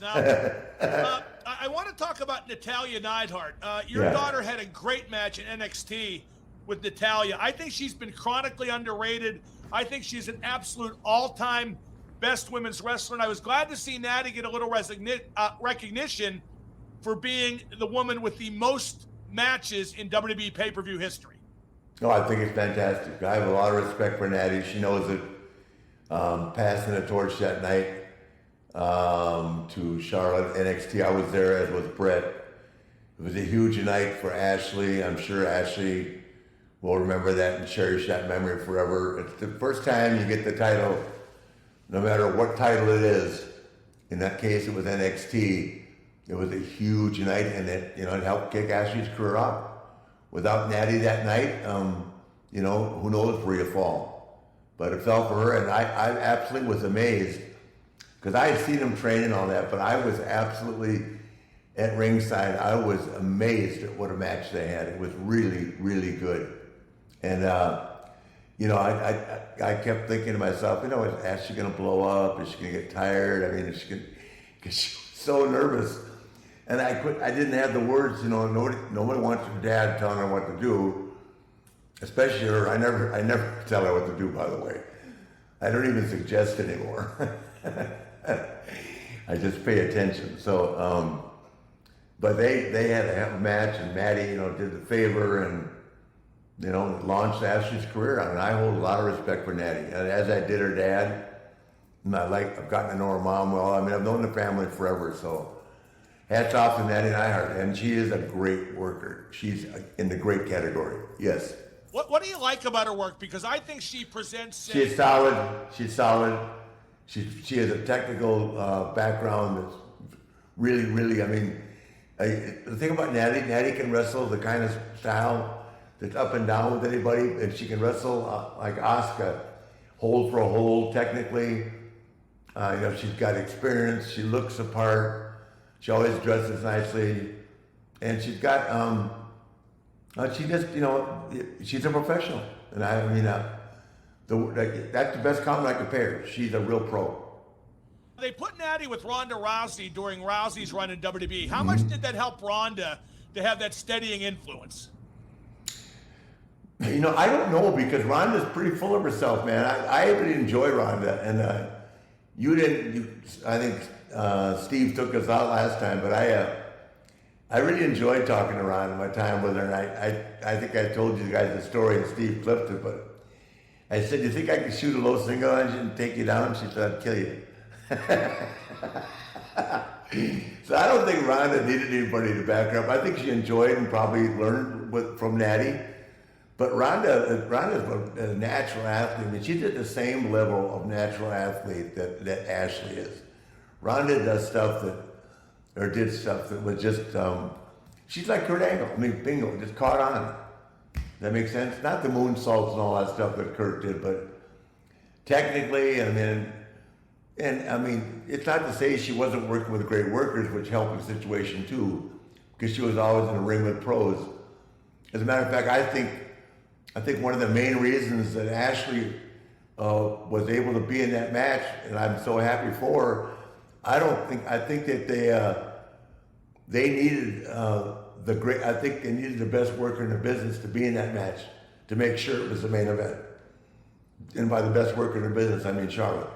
Now, I want to talk about Natalya Neidhart. Your Yeah. daughter had a great match in NXT with Natalya. I think she's been chronically underrated. I think she's an absolute all-time best women's wrestler, and I was glad to see Natty get a little recognition for being the woman with the most matches in WWE pay-per-view history. No, I think it's fantastic. I have a lot of respect for Natty. She knows it. Passing the torch that night to Charlotte NXT. I was there, as was Brett. It was a huge night for Ashley. I'm sure Ashley will remember that and cherish that memory forever. It's the first time you get the title, no matter what title it is. In that case, it was NXT. It was a huge night, and it helped kick Ashley's career off. Without Natty that night, who knows where you fall. But it fell for her, and I absolutely was amazed, because I had seen him train and all that, but I was absolutely at ringside. I was amazed at what a match they had. It was really, really good. And, I kept thinking to myself, is Ashley going to blow up? Is she going to get tired? I mean, because she was so nervous. And I didn't have the words, nobody wants her dad telling her what to do, especially her. I never tell her what to do, by the way. I don't even suggest anymore. I just pay attention. So, but they had to have a match, and Maddie, did the favor and, launched Ashley's career. I mean, I hold a lot of respect for Natty, and as I did her dad. And I've gotten to know her mom well. I mean, I've known the family forever, so. Hats off to Natalya Neidhart, and she is a great worker. She's in the great category. Yes. What do you like about her work? Because I think she presents. She's solid. She's solid. She has a technical background that's really, really. I mean, the thing about Natty can wrestle the kind of style that's up and down with anybody, and she can wrestle like Asuka, hold for a hold technically. She's got experience. She looks the part. She always dresses nicely, and she's got, she's a professional. And that's the best compliment I could pay her. She's a real pro. They put Natty with Ronda Rousey during Rousey's run in WWE. How much did that help Ronda to have that steadying influence? I don't know, because Ronda's pretty full of herself, man. I really enjoy Ronda, and I think Steve took us out last time, but I really enjoyed talking to Ronda my time with her, and I think I told you guys the story, and Steve clipped it, but I said, "You think I could shoot a low single engine and take you down?" She said, "I'd kill you." So I don't think Ronda needed anybody to back her up. I think she enjoyed and probably learned from Natty. But Ronda's a natural athlete. I mean, she's at the same level of natural athlete that Ashley is. Ronda did stuff that was just, she's like Kurt Angle. I mean, bingo, just caught on. That makes sense? Not the moonsaults and all that stuff that Kurt did, but technically, it's not to say she wasn't working with great workers, which helped the situation too, because she was always in the ring with pros. As a matter of fact, I think one of the main reasons that Ashley was able to be in that match, and I'm so happy for her, I think that they needed they needed the best worker in the business to be in that match, to make sure it was the main event. And by the best worker in the business, I mean Charlotte.